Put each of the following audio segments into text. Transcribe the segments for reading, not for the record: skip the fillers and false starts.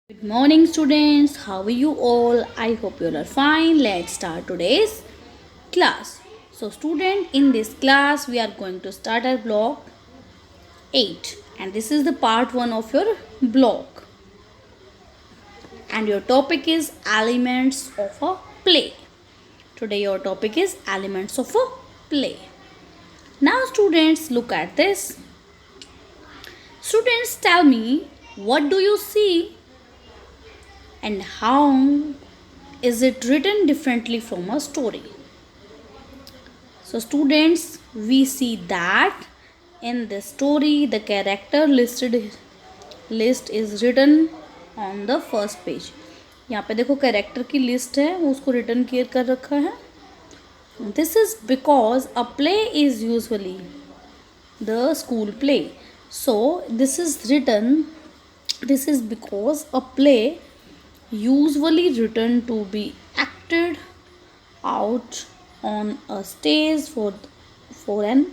Good morning, students. How are you all? I hope you all are fine. Let's start today's class. So, student, in this class, we are going to start our block 8, and this is the part 1 of your block. And your topic is elements of a play. Today, your topic is elements of a play. Now, students, look at this. Students, tell me, what do you see? And how is it written differently from a story? So students, we see that in this story the character list is written on the first page. यहाँ पे देखो character की list है, उसको return कर रखा है. This is because a play is usually the school play. So this is written. This is because a play usually written to be acted out on a stage for an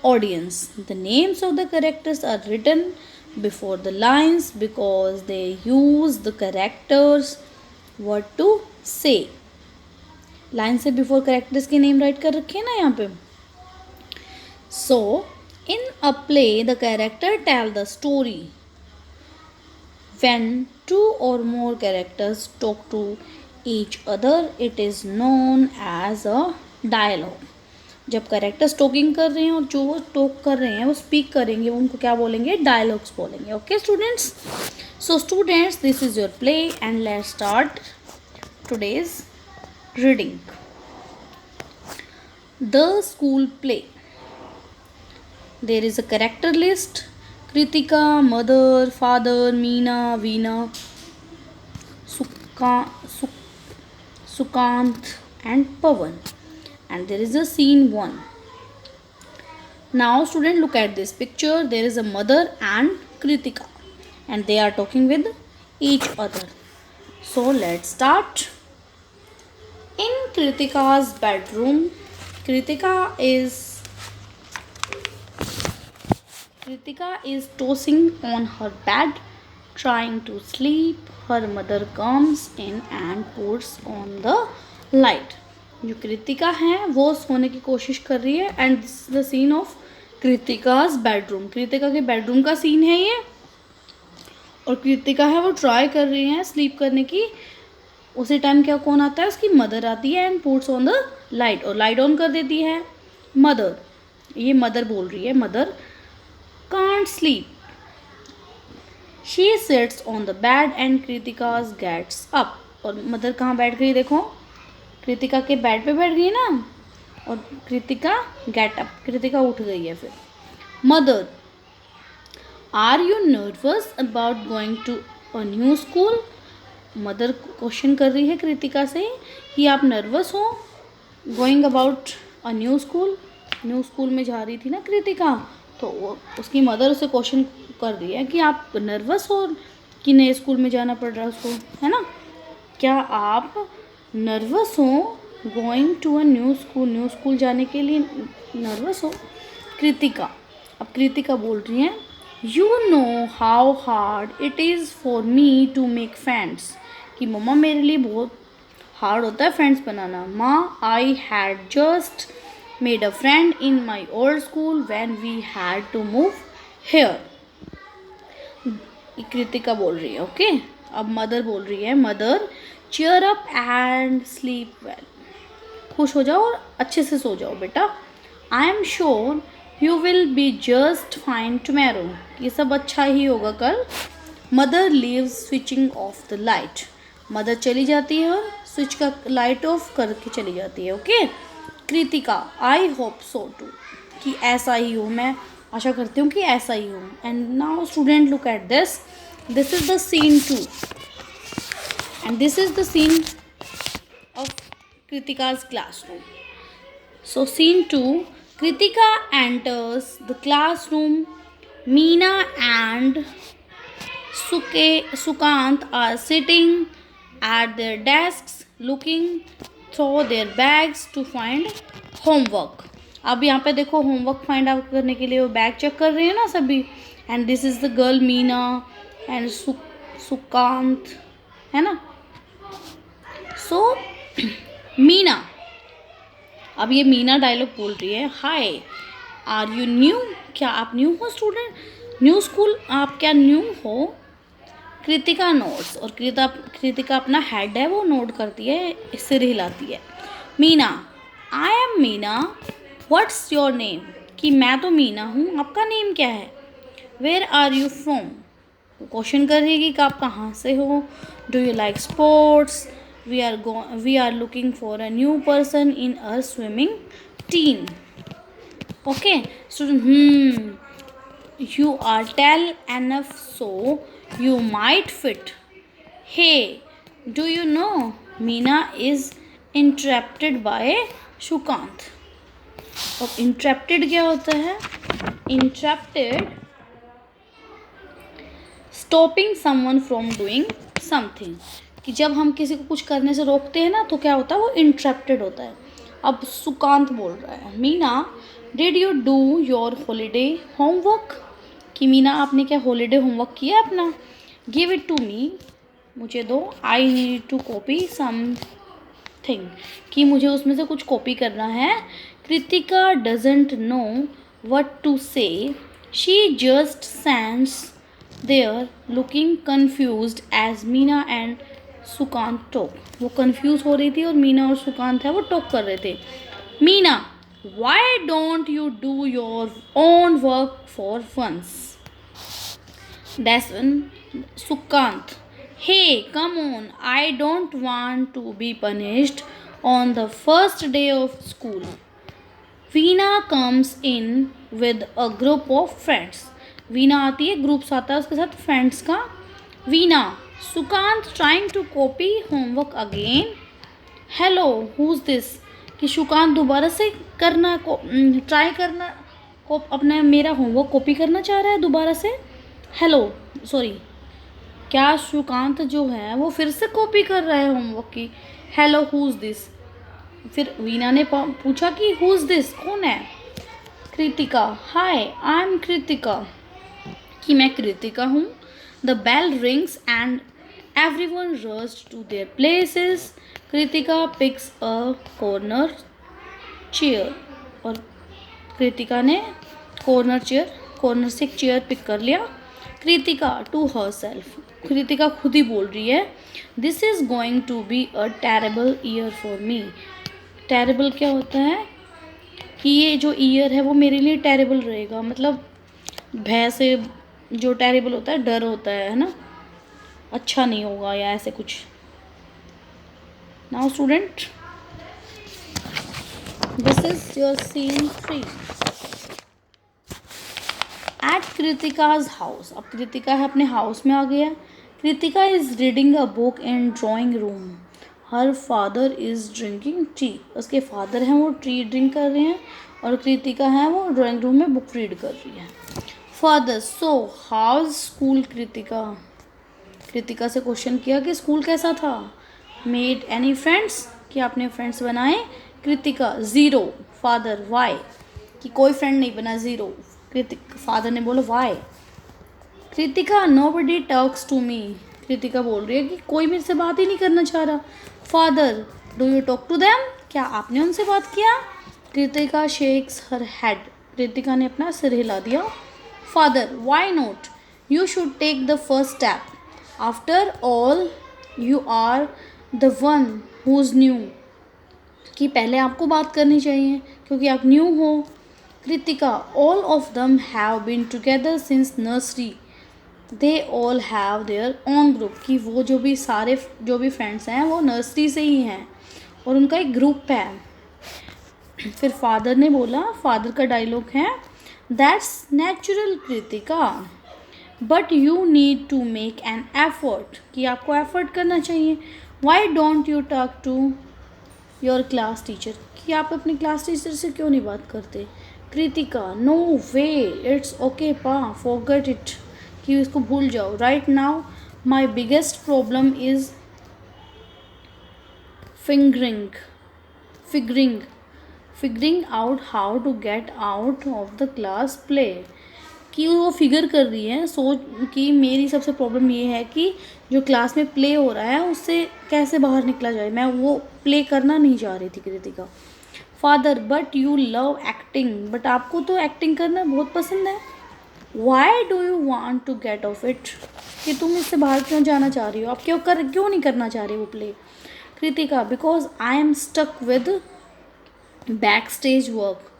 audience. The names of the characters are written before the lines because they use the characters what to say. Line से before characters के name right कर रखे हैं ना यहाँ पे. So in a play the character tell the story. When two or more characters talk to each other, it is known as a dialogue. जब characters talking कर रहे हैं और जो टॉक कर रहे हैं वो स्पीक करेंगे, उनको क्या बोलेंगे? डायलॉग्स बोलेंगे. Okay students. So students, this is your play and let's start today's reading. The school play. There is a character list. Kritika, mother, father, Meena, Veena, Sukant and Pawan. And there is a scene 1. Now student, look at this picture. There is a mother and Kritika and they are talking with each other. So let's start. In Kritika's bedroom, Kritika is tossing on her bed, trying to sleep. Her mother comes in and puts on the light. जो कृतिका है वो सोने की कोशिश कर रही है and this is the scene of Kritika's bedroom. Kritika के बेडरूम का सीन है ये. और कृतिका है वो ट्राई कर रही है स्लीप करने की. उसी टाइम क्या कौन आता है? उसकी मदर आती है and puts on the light और लाइट ऑन कर देती है. मदर, ये मदर बोल रही है. Mother can't sleep. She sits on the bed and Kritika gets up. और मदर कहाँ बैठ गई? देखो कृतिका के बेड पे बैठ गई ना. और कृतिका गेट अप, कृतिका उठ गई है. फिर mother, are you nervous about going to a new school. Mother question कर रही है कृतिका से कि आप नर्वस हो going about a new school. New school में जा रही थी ना कृतिका, तो वो उसकी मदर उसे क्वेश्चन कर रही है कि आप नर्वस हो कि नए स्कूल में जाना पड़ रहा है उसको, है ना. क्या आप नर्वस हो going to a new school जाने के लिए नर्वस हो? कृतिका, अब कृतिका बोल रही है you know how hard it is for me to make friends. कि मम्मा मेरे लिए बहुत हार्ड होता है फ्रेंड्स बनाना. माँ, I had just made a friend in my old school when we had to move here. Kritika बोल रही है. ओके अब मदर बोल रही है. Mother, cheer up and sleep well. खुश हो जाओ और अच्छे से सो जाओ बेटा. I am sure you will be just fine tomorrow. ये सब अच्छा ही होगा कल. Mother leaves switching off the light. Mother चली जाती है और स्विच का लाइट ऑफ करके चली जाती है. Okay Kritika, I hope so too. कि ऐसा ही हो, मैं आशा करती हूँ कि ऐसा ही हो. And now student, look at this. This is the scene 2 and this is the scene of Kritika's classroom. So scene 2, Kritika enters the classroom. Meena and Sukant are sitting at their desks looking through their bags to find homework. अब यहाँ पे देखो homework find out करने के लिए वो bag check कर रही है ना सभी. And this is the girl Meena and Sukant, है ना। सो मीना, अब ये मीना डायलॉग बोल रही है, हाय आर यू न्यू, क्या आप न्यू हो स्टूडेंट, न्यू स्कूल, आप क्या न्यू हो। कृतिका नोट्स, और कृतिका अपना हेड है वो नोट करती है, सिर हिलाती है। Meena, I am Meena, what's your name, कि मैं तो मीना हूँ, आपका नेम क्या है। Where are you from, question करेगी कि आप कहाँ से हो। Do you like sports, we are looking for a new person in a swimming team. Okay student, you are tall enough so you might fit. Hey, do you know Meena is interrupted by Shukant. अब interrupted क्या होता है? Interrupted, stopping someone from doing something, कि जब हम किसी को कुछ करने से रोकते हैं ना तो क्या होता है, वो इंटरप्टेड होता है। अब सुकांत बोल रहा है, Meena did you do your holiday homework, कि मीना आपने क्या हॉलीडे होमवर्क किया अपना। गिव इट टू मी, मुझे दो। I need to copy something, कि मुझे उसमें से कुछ कॉपी करना है। Kritika doesn't know what to say, she just stands there looking confused as Meena and Sukant talk. वो कन्फ्यूज हो रही थी और मीना और सुकांत है वो टॉक कर रहे थे। Meena, why don't you do your own work for once. That's when Sukant, hey, come on, I don't want to be punished on the first day of school. Veena comes in with a group of friends. Veena आती है, groups आता है उसके साथ friends का। Veena, Sukant trying to copy homework again. Hello, who's this? कि सुकांत दोबारा से करना ट्राई करना को अपना मेरा होमवर्क कॉपी करना चाह रहा है दोबारा से। हेलो, सॉरी, क्या सुकांत जो है वो फिर से कॉपी कर रहा है होमवर्क की। हेलो, हु इज़ दिस, फिर वीना ने पूछा कि हु इज़ दिस, कौन है। Kritika, hi I am Kritika, कि मैं कृतिका हूँ। The bell rings and everyone rushed to their places. Kritika picks a corner chair, और कृतिका ने कॉर्नर से एक चेयर पिक कर लिया। Kritika to herself, Kritika खुद ही बोल रही है, this is going to be a terrible year for me. Terrible क्या होता है, कि ये जो ईयर है वो मेरे लिए टेरेबल रहेगा, मतलब भय से जो टेरेबल होता है डर होता है ना, अच्छा नहीं होगा या ऐसे कुछ। Now student, this is your scene 3 at Kritika's house. अब कृतिका है अपने हाउस में आ गया। Kritika is reading a book in drawing room, her father is drinking tea. उसके फादर हैं वो टी ड्रिंक कर रहे हैं और कृतिका है वो ड्राइंग रूम में बुक रीड कर रही है। Father, so how school Kritika, Kritika से क्वेश्चन किया कि स्कूल कैसा था। मेड एनी फ्रेंड्स, कि आपने फ्रेंड्स बनाए। कृतिका, ज़ीरो। फादर, वाई, कि कोई फ्रेंड नहीं बना, ज़ीरो। फादर ने बोला why. Kritika, nobody talks to me, Kritika बोल रही है कि कोई मेरे से बात ही नहीं करना चाह रहा। Father, do you talk to them, क्या आपने उनसे बात किया। Kritika shakes her head, Kritika ने अपना सिर हिला दिया। Father, why not, you should take the first step, after all you are the one who is new, कि पहले आपको बात करनी चाहिए क्योंकि आप न्यू हो। Kritika, all of them have been together since nursery, they all have their own group, कि वो जो भी फ्रेंड्स हैं वो नर्सरी से ही हैं और उनका एक ग्रुप है। फिर फादर ने बोला, फादर का डायलॉग है, that's natural Kritika, but you need to make an effort, कि आपको एफर्ट करना चाहिए। Why don't you talk to your class teacher, कि आप अपने क्लास टीचर से क्यों नहीं बात करते। Kritika, no way, it's okay pa, forget it, कि इसको भूल जाओ। Right now my biggest problem is figuring out how to get out of the class play, कि वो फिगर कर रही है सोच कि मेरी सबसे प्रॉब्लम ये है कि जो क्लास में प्ले हो रहा है उससे कैसे बाहर निकला जाए, मैं वो प्ले करना नहीं चाह रही थी Kritika. Father but you love acting, but आपको तो एक्टिंग करना बहुत पसंद है। Why do you want to get off it, कि तुम इससे बाहर क्यों जाना चाह रही हो, आप क्यों नहीं करना चाह रही वो play. Kritika because I am stuck with back stage work,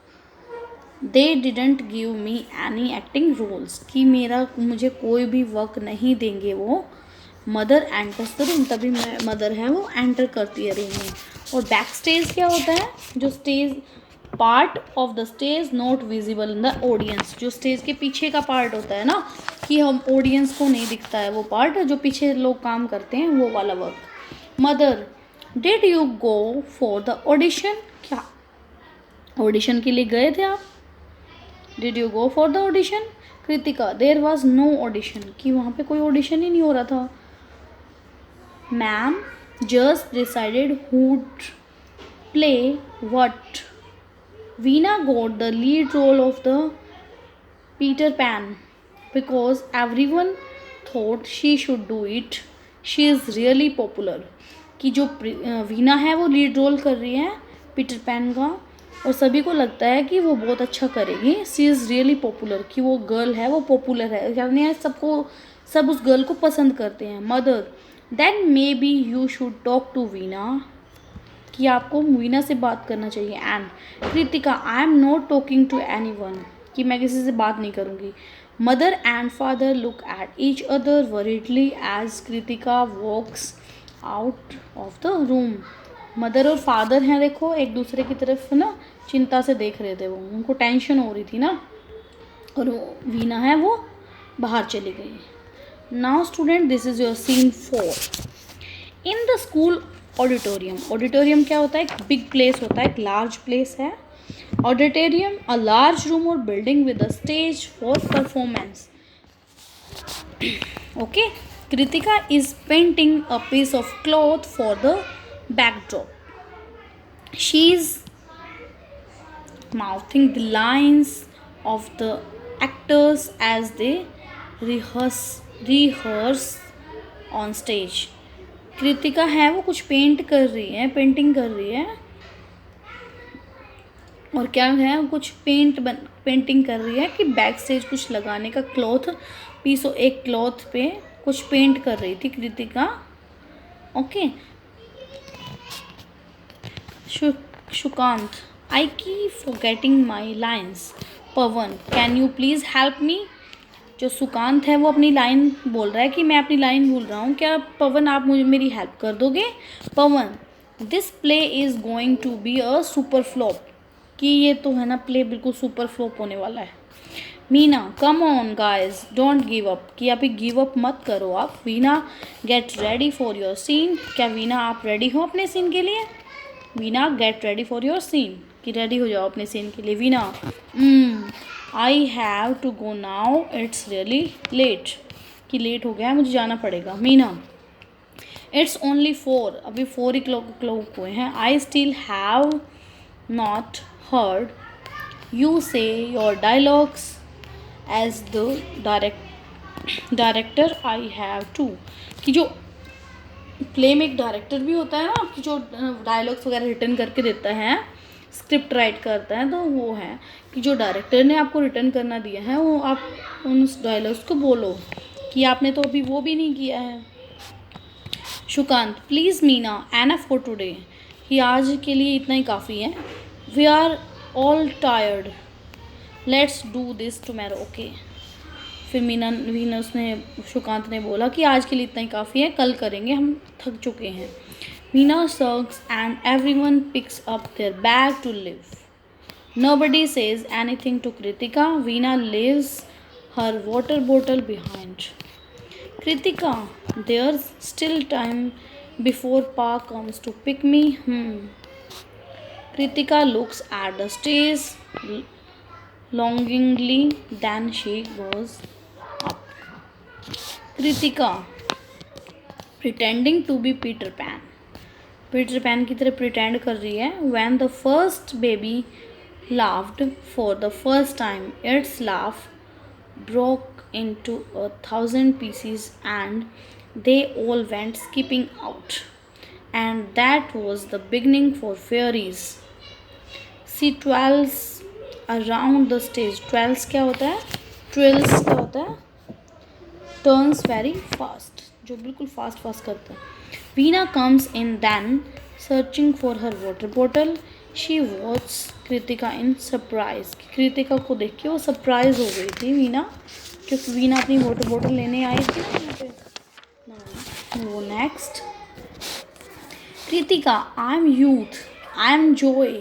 they didn't give me any acting roles, कि मुझे कोई भी वर्क नहीं देंगे वो। मदर एंटर्स द रूम, तभी मदर है वो एंटर करती है रूम में। और बैक स्टेज क्या होता है, जो stage part of the stage not visible in the audience, जो स्टेज के पीछे का पार्ट होता है ना, कि हम ऑडियंस को नहीं दिखता है वो पार्ट, जो पीछे लोग काम करते हैं वो वाला work. Mother did you go for the audition, क्या ऑडिशन के लिए गए थे आप। Did you go for the audition. Kritika there was no audition, कि वहाँ पे कोई ऑडिशन ही नहीं हो रहा था। Ma'am just decided who'd play what. Veena got the lead role of the Peter Pan because everyone thought she should do it. She is really popular. कि जो वीना है वो लीड रोल कर रही है पीटर पैन का, और सभी को लगता है कि वो बहुत अच्छा करेगी। शी इज़ रियली पॉपुलर, कि वो गर्ल है वो पॉपुलर है, यानी सब उस गर्ल को पसंद करते हैं। Mother then maybe you should talk to Veena, कि आपको वीना से बात करना चाहिए। And Kritika I am not talking to anyone, कि मैं किसी से बात नहीं करूँगी। Mother and father look at each other worriedly as Kritika walks out of the room. Mother और फादर हैं देखो एक दूसरे की तरफ ना चिंता से देख रहे थे, वो उनको टेंशन हो रही थी ना, और वो वीना है वो बाहर चली गई। Now student this is your scene 4। In the school auditorium, auditorium क्या होता है, एक बिग प्लेस होता है, एक लार्ज प्लेस है। ऑडिटोरियम अ लार्ज रूम और building with a stage for performance. Okay, Kritika is painting a piece of cloth for the backdrop. She's mouthing the lines of the actors as they rehearse on stage. Kritika है वो कुछ painting कर रही है, और क्या है कुछ पेंटिंग कर रही है कि बैक स्टेज कुछ लगाने का एक क्लॉथ पे कुछ पेंट कर रही थी Kritika. Okay, Shukant, I keep forgetting my lines. Pawan, can you please help me? जो सुकांत है वो अपनी लाइन बोल रहा है कि मैं अपनी लाइन भूल रहा हूँ, क्या पवन आप मुझे मेरी हेल्प कर दोगे। Pawan, this play is going to be a super flop, कि ये तो है ना प्ले बिल्कुल सुपर फ्लॉप होने वाला है। Meena, come on guys don't give up, कि आप गिव अप मत करो आप। Veena, get ready for your scene, क्या वीना आप रेडी हो अपने सीन के लिए। Veena, get ready for your scene, कि रेडी हो जाओ अपने सीन के लिए। Veena, I have to go now it's really late, कि लेट हो गया है मुझे जाना पड़ेगा। मीना, इट्स ओनली 4, अभी 4 o'clock हुए हैं। I still have not heard you say your dialogues as the director I have to, कि जो प्ले में एक डायरेक्टर भी होता है ना, जो डायलॉग्स वगैरह रिटर्न करके देता है, स्क्रिप्ट राइट करता है, तो वो है कि जो डायरेक्टर ने आपको रिटर्न करना दिया है वो आप उन डायलॉग्स को बोलो, कि आपने तो अभी वो भी नहीं किया है। Shukant, please Meena enough for today, कि आज के लिए इतना ही काफ़ी है। We are all tired, let's do this tomorrow. Okay, फिर शुकांत ने बोला कि आज के लिए इतना ही काफ़ी है, कल करेंगे, हम थक चुके हैं। Meena smirks and everyone picks up their bag to leave. Nobody says anything to Kritika. Veena leaves her water bottle behind. Kritika, there's still time before Pa comes to pick me. Kritika looks at the stage longingly, then she goes up. Kritika pretending to be Peter Pan. Peter Pan की तरह pretend कर रही है. When the first baby laughed for the first time, its laugh broke into 1,000 pieces and they all went skipping out. And that was the beginning for fairies. She twirls around the stage. Twirls क्या होता है? Twirls क्या होता है? Turns very fast, जो बिल्कुल fast fast करता है. Veena comes in then, searching for her water bottle. She watches Kritika in surprise. Kritika को देख के वो सरप्राइज हो गई थी वीना, क्योंकि वीना अपनी वाटर बॉटल लेने आई थी ना यहाँ पे. वो next. Kritika, I am youth, I am joy,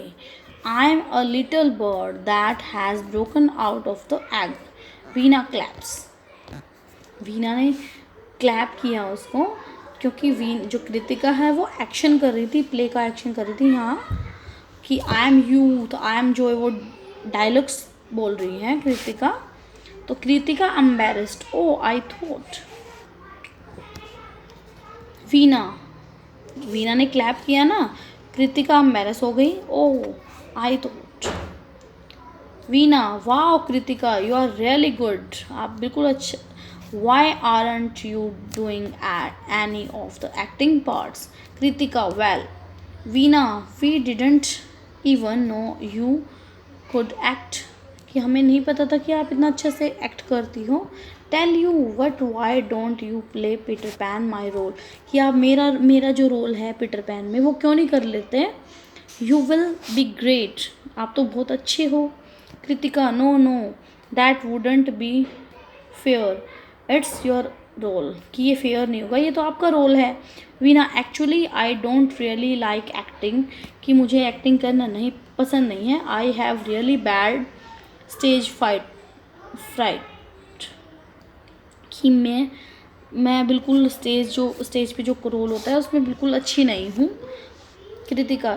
I am a little bird that has broken out of the egg. Veena claps. Veena ने क्लैप किया उसको, क्योंकि जो कृतिका है वो एक्शन कर रही थी, प्ले का एक्शन कर रही थी यहाँ, कि I am youth, I am joy, वो डायलॉग्स बोल रही हैं कृतिका. तो Kritika embarrassed, oh I thought. Veena ने क्लैप किया ना, कृतिका एम्बेरस हो गई, oh I thought. Veena, wow Kritika, you are really good, आप बिल्कुल अच्छे. Why aren't you doing any of the acting parts? Kritika, well, Veena, we didn't even know you could act. कि हमें नहीं पता था कि आप इतना अच्छे से एक्ट करती हो. Tell you what, why don't you play Peter Pan my role? कि आप मेरा जो रोल है पीटर पैन में वो क्यों नहीं कर लेते? You will be great. आप तो बहुत अच्छे हो. Kritika, no, that wouldn't be fair. It's your role, कि ये फेयर नहीं होगा, ये तो आपका रोल है. Veena, actually I don't really like acting, कि मुझे एक्टिंग करना नहीं पसंद नहीं है. I have really bad stage fright, कि मैं बिल्कुल स्टेज पे जो रोल होता है उसमें बिल्कुल अच्छी नहीं हूँ. Kritika,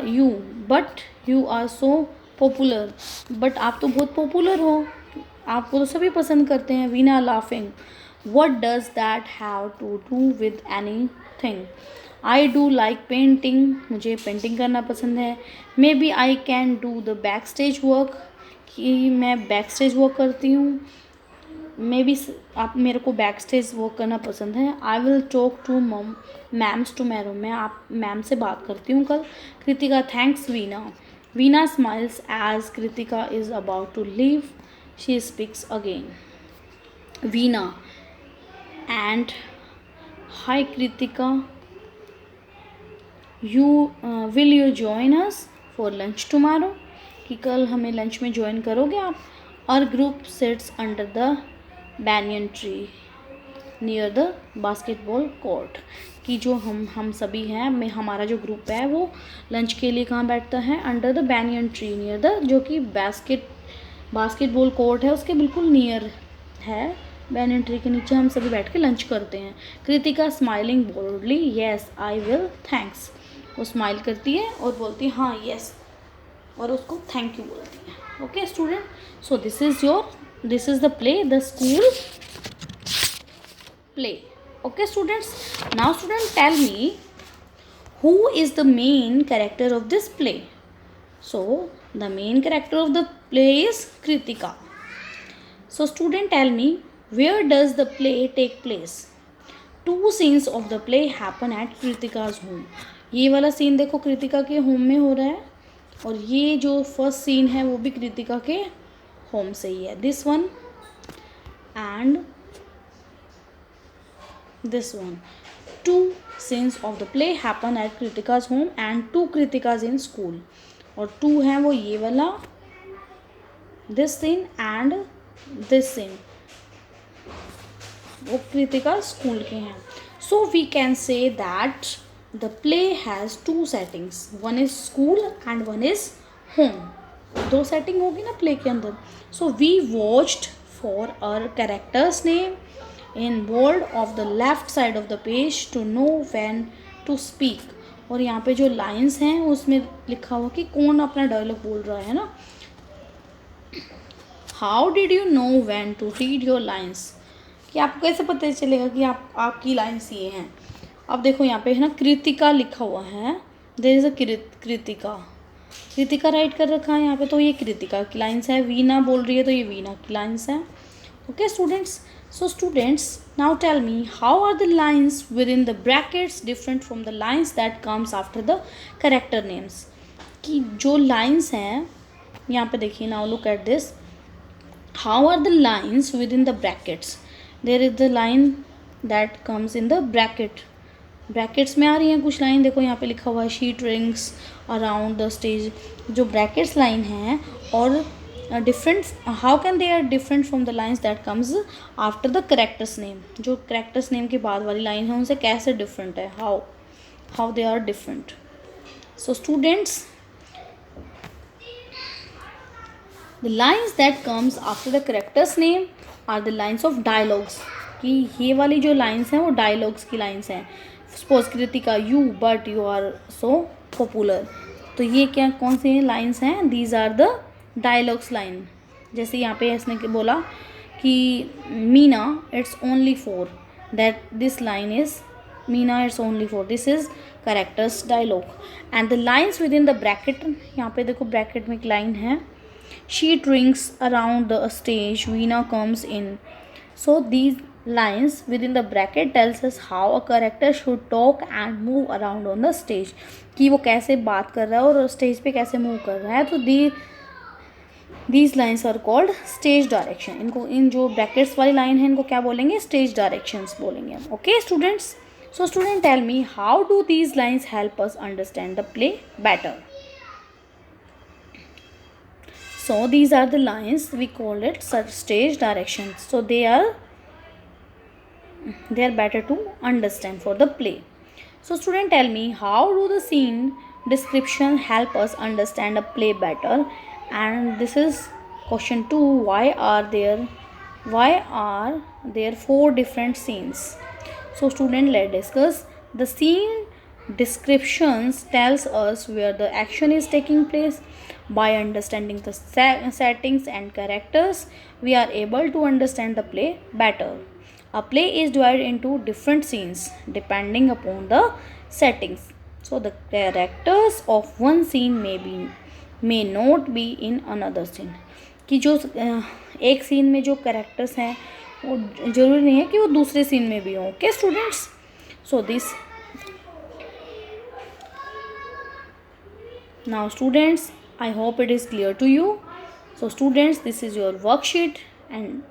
but you are so popular, but आप तो बहुत पॉपुलर हो, आपको तो सभी पसंद करते हैं. Veena laughing, what does that have to do with anything? I do like painting, मुझे पेंटिंग करना पसंद है. Maybe I can do the backstage work, कि मैं बैक स्टेज वर्क करती हूँ. Maybe आप मेरे को बैक स्टेज वर्क करना पसंद है. I will talk to ma'am's tomorrow, मैं आप मैम से बात करती हूँ कल. Kritika, thanks Veena. Veena smiles as Kritika is about to leave. She speaks again. Veena, and hi Kritika, will you join us for lunch tomorrow? कि कल हमें लंच में ज्वाइन करोगे आप. Our group sits under the banyan tree near the basketball court, कि जो हम सभी हैं, हमारा जो ग्रुप है वो लंच के लिए कहाँ बैठता है? Under the banyan tree near the, जो कि बास्केटबॉल कोर्ट है उसके बिल्कुल नियर है. बैनियन ट्री के नीचे हम सभी बैठ के लंच करते हैं. Kritika smiling boldly, yes I will, thanks. वो स्माइल करती है और बोलती है हाँ येस, और उसको थैंक यू बोलती है. Okay student, so this is the play, the school play. Okay students, now student tell me, who is the main character of this play? So the main character of the play is Kritika. So student, tell me, where does the play take place? 2 scenes of the play happen at Kritika's home. ये वाला scene देखो कृतिका के home में हो रहा है, और ये जो फर्स्ट सीन है वो भी कृतिका के होम से ही है. This one and this one. 2 scenes of the play happen at Kritika's home and 2 Kritikas in school. और 2 हैं वो ये वाला, this scene and this scene, वो कृतिका स्कूल के हैं. So we can say that the play has 2 settings, one is school and one is home. 2 setting होगी no play के अंदर. So we watched for our characters name in bold of the left side of the page to know when to speak. और यहाँ पे जो lines हैं उसमें लिखा हुआ कि कौन अपना डायलॉग बोल रहा है ना. How did you know when to read your lines, कि आपको कैसे पता चलेगा कि आपकी लाइन्स ये हैं. अब देखो यहाँ पे है ना कृतिका लिखा हुआ है, there is a Kritika write कर रखा है यहाँ पे, तो ये कृतिका की लाइन्स है. वीना बोल रही है तो ये वीना की लाइन्स है. Okay, students. So, students, now tell me, how are the lines within the brackets different from the lines that comes after the character names? कि जो lines हैं यहाँ पे देखिए, now look at this. How are the lines within the brackets? There is the line that comes in the bracket. Brackets में आ रही हैं कुछ लाइन, देखो यहाँ पे लिखा हुआ है sheet rings around the stage. जो ब्रैकेट्स लाइन हैं और different, how can they are different from the lines that comes after the characters name. जो करेक्टर्स नेम के बाद वाली लाइन है उनसे कैसे डिफरेंट है, how they are different. So students, the lines that comes after the characters name are the lines of dialogues. कि ये वाली जो लाइन्स हैं वो डायलॉग्स की लाइन्स हैं. Suppose Kritika, you but you are so popular. तो ये क्या, कौन सी लाइन्स हैं, these are the dialogues line. जैसे यहाँ पे इसने बोला कि Meena it's only for, that this line is Meena it's only for, this is characters dialogue. And the lines within the bracket, यहाँ पे देखो ब्रैकेट में एक लाइन है, sheet rings around the stage Veena comes in. So these lines within the bracket tells us how a character should talk and move around on the stage. कि वो कैसे बात कर रहा है और स्टेज पे कैसे मूव कर रहा है. तो these lines are called stage direction. इनको, इन जो ब्रैकेट्स वाली लाइन है इनको क्या बोलेंगे, स्टेज डायरेक्शंस बोलेंगे. Okay students. So student tell me, how do these lines help us understand the play better? So these are the lines, we call it stage directions. So they are better to understand for the play. So student, tell me, how do the scene description help us understand a play better? And this is question 2. Why are there 4 different scenes? So student, let's discuss. The scene descriptions tells us where the action is taking place. By understanding the settings and characters, we are able to understand the play better. A play is divided into different scenes depending upon the settings. So the characters of one scene may not be in another scene. कि जो एक scene में जो characters हैं वो ज़रूरी नहीं है कि वो दूसरे सीन में भी हों. Okay students. So this, now students, I hope it is clear to you. So students, this is your worksheet and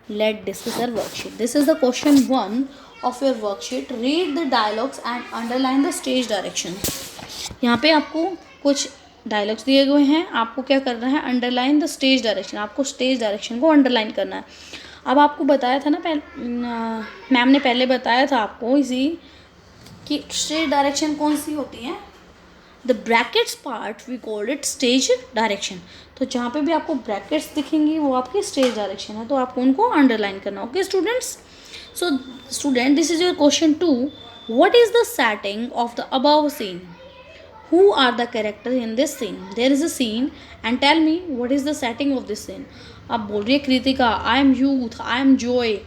let's discuss our worksheet. This is the question 1 of your worksheet. Read the dialogues and underline the stage direction. यहाँ पे आपको कुछ dialogues दिए हुए हैं, आपको क्या करना है, अंडरलाइन द स्टेज डायरेक्शन. आपको स्टेज डायरेक्शन को अंडरलाइन करना है. अब आपको बताया था ना, मैम ने पहले बताया था आपको इसी कि स्टेज डायरेक्शन कौन सी होती है. The brackets part we called it stage direction. तो जहाँ पे भी आपको ब्रैकेट्स दिखेंगी वो आपकी स्टेज डायरेक्शन है, तो आपको उनको अंडरलाइन करना. Okay students. So student, this is your question 2. What is the setting of the above scene? Who are the character in this scene? There is a scene and tell me what is the setting of this scene. अब बोल रही है Kritika, I am youth, I am joy,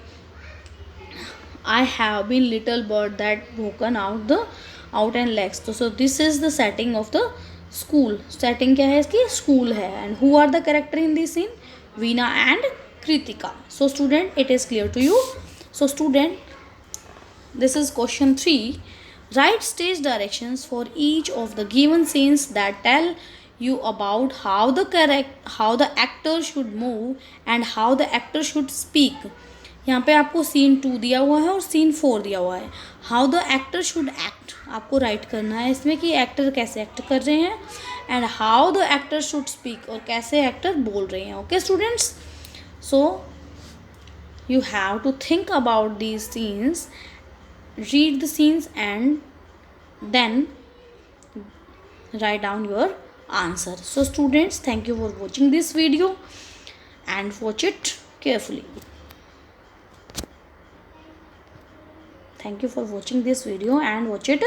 I have been little bird that woken out and legs. तो so this is the setting of the school. Setting क्या है इसकी, school है. And who are the character in this scene? Veena and Kritika. So student, it is clear to you. So student, this is question 3. Write stage directions for each of the given scenes that tell you about how the actor should move and how the actor should speak. यहाँ पे आपको scene 2 दिया हुआ है और scene 4 दिया हुआ है. How the actor should act आपको राइट करना है इसमें कि एक्टर कैसे एक्ट कर रहे हैं, and how the actor should speak और कैसे एक्टर बोल रहे हैं. Okay students. So you have to think about these scenes, read the scenes and then write down your answer. So students, thank you for watching this video and watch it carefully. Thank you for watching this video and watch it